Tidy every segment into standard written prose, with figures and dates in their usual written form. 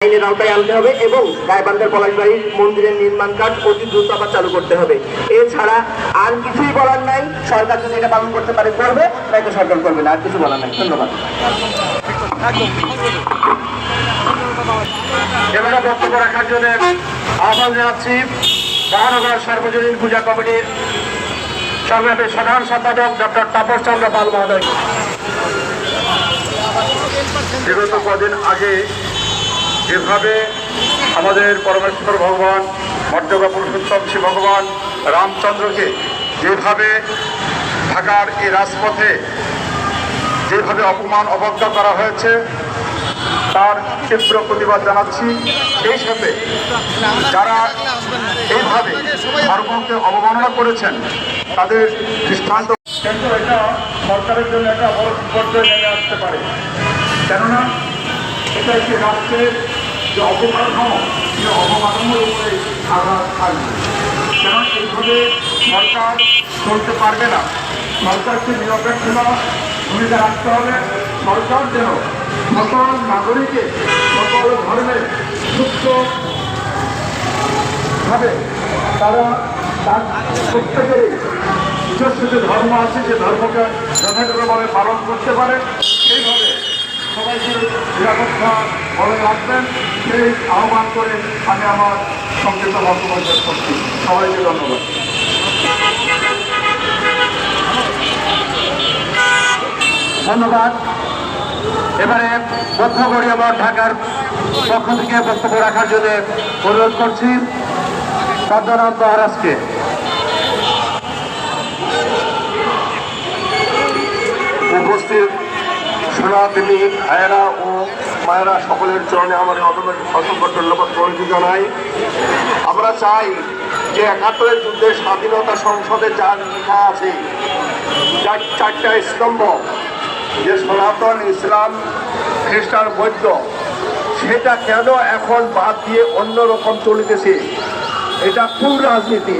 আইনের আওতায় আনতে হবে এবং গাইবান্ধার পলাশবাড়ির মন্দিরের নির্মাণ কাজ অতি দ্রুত আবার চালু করতে হবে। এছাড়া আর কিছুই বলার নাই। সরকার যদি এটা পালন করতে পারে করবে, নয়তো সরকার করবে না। আর কিছু বলার নাই। ধন্যবাদ। এবারে বক্তব্য রাখার জন্য আহ্বান জানাচ্ছি মহানগর সার্বজনীন পূজা কমিটির সংগ্রামী সাধারণ সম্পাদক ডক্টর তাপস চন্দ্র পাল মহোদয়। বিগত কদিন আগে যেভাবে আমাদের পরমেশ্বর ভগবান মর্যাদা পুরুষোত্তম শ্রী ভগবান রামচন্দ্রকে যেভাবে ঢাকার এই রাজপথে যেভাবে অপমান অবজ্ঞা করা হয়েছে তার তীব্র প্রতিবাদ জানাচ্ছি। এই সাথে যারা এইভাবে ধর্মকে অবমাননা করেছেন তাদের দৃষ্টান্ত, কিন্তু এটা সরকারের জন্য একটা বড় বিপর্যয় নেমে আসতে পারে। কেননা এটা একটি রাষ্ট্রের যে অবকাঠামো, সে অবকাঠামোর উপরে আঘাত থাকবে। কেন এইভাবে সরকার চলতে পারবে না। সরকারকে নিরপেক্ষ ভূমিকা রাখতে হবে। সরকার যেন সকল নাগরিকের সকল ধর্মের সুস্থভাবে তারা তার প্রত্যেকেরই নিজস্ব যে ধর্ম আছে সে ধর্মকে যথাযথভাবে পালন করতে পারে। সেইভাবে সবাইকে নিরাপত্তা বজায় রাখবেন সেই আহ্বান করে আমি আমার সংক্ষিপ্ত বক্তব্য শেষ করছি। সবাইকে ধন্যবাদ। ধন্যবাদ। এবারে বদ্ধগড়ি আমার ঢাকার পক্ষ থেকে বক্তব্য রাখার জন্য অনুরোধ করছি পদ্মনাথ মহারাজকে। উপস্থিত সোনাদেবী ভাইয়েরা ও মায়েরা সকলের চরণে আমার অসংখ্য ধন্যবাদ প্রণতি জানাই। আমরা চাই যে ৭১ যুদ্ধের স্বাধীনতা সংসদে যা লেখা আছে, যার ৪টা স্তম্ভ, যে সনাতন, ইসলাম, খ্রিস্টান, বৌদ্ধ, সেটা কেন এখন বাদ দিয়ে অন্য রকম চলিতেছে? এটা কোন রাজনীতি?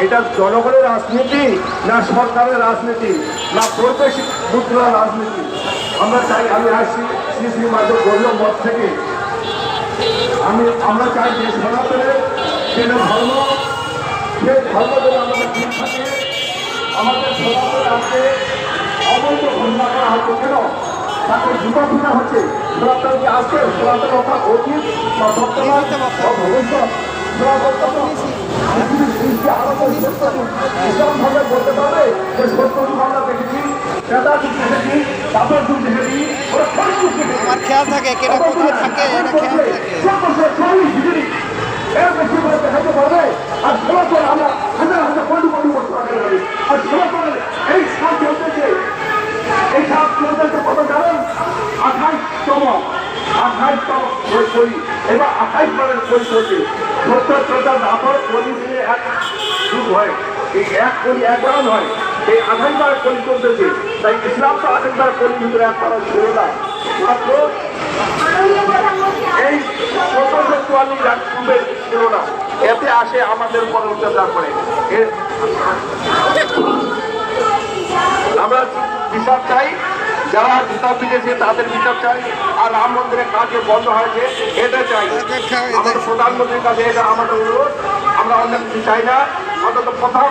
এটা জনগণের রাজনীতি না সরকারের রাজনীতি না বৈদেশিক মুদ্রার রাজনীতি? আমরা চাই, আমি আসছি শ্রী শ্রী মাধব গৌরব মঠ থেকে, আমরা চাই যে সনাতনের যে ধর্ম, সে ধর্ম যেন আমাদের ঠিক থাকে। আমাদের সনাতন আজকে অবৈধ ঘোষণা করা হচ্ছে কেন? তাকে যুবা পূজা হচ্ছে। সনাতনকে আজকে সনাতন কথা অতীত বা বর্তমান বা ভবিষ্যৎ ইসলাম ভাবে বলতে পারবে যে সত্য যুগ আমরা দেখেছি, ক্রেতা যুগ দেখেছি, তাপর যুগ দেখেছি, আমার খেয়াল থাকে কেটা কোথায় থাকে, এটা খেয়াল থাকে। এর বেশি করে দেখাতে পারবে। আর সনাতন আমরা হাজার হাজার কোটি কোটি বছর আগে পারি। আর সনাতনের এই সাপ চলতেছে, এই সাপ চলতেছে কত জানেন? 28তম বই, এবার 28 বারের বই চলছে। ৭০ দাপর কলি মিলে এক যুগ হয়। এই এক কলি একবার নয়, এই 28 বার কলি চলতেছে। তাই ইসলাম তো 28 বার কলির ভিতরে একবার ছিল না, মাত্র এই ১৭৪৪ ছিল না। এতে আসে আমাদের উপর অত্যাচার করে। আমরা বিচার চাই, যারা বিচার দিয়েছে তাদের বিচার চাই। আর রাম মন্দিরের কাজ যে বন্ধ হয়েছে এটা চাই। আমাদের প্রধানমন্ত্রীর কাছে এটা আমাদের অনুরোধ। আমরা অন্য কিছু চাই না, অন্তত প্রথম